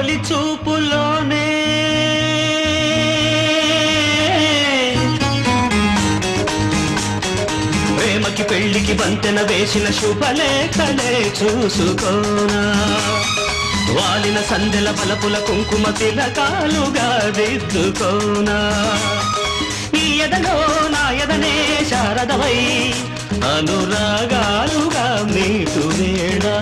తొలి చూపులోనే ప్రేమకి పెళ్లికి బంతెన వేసిన శుభలేఖలే చూసుకోనా వాలిన సందెల బలపుల కుంకుమ తిలకాలుగా దిద్దుకోనా ఈ ఎదలో నా ఎదనే శారదవై అనురాగాలుగా మీటు వేడా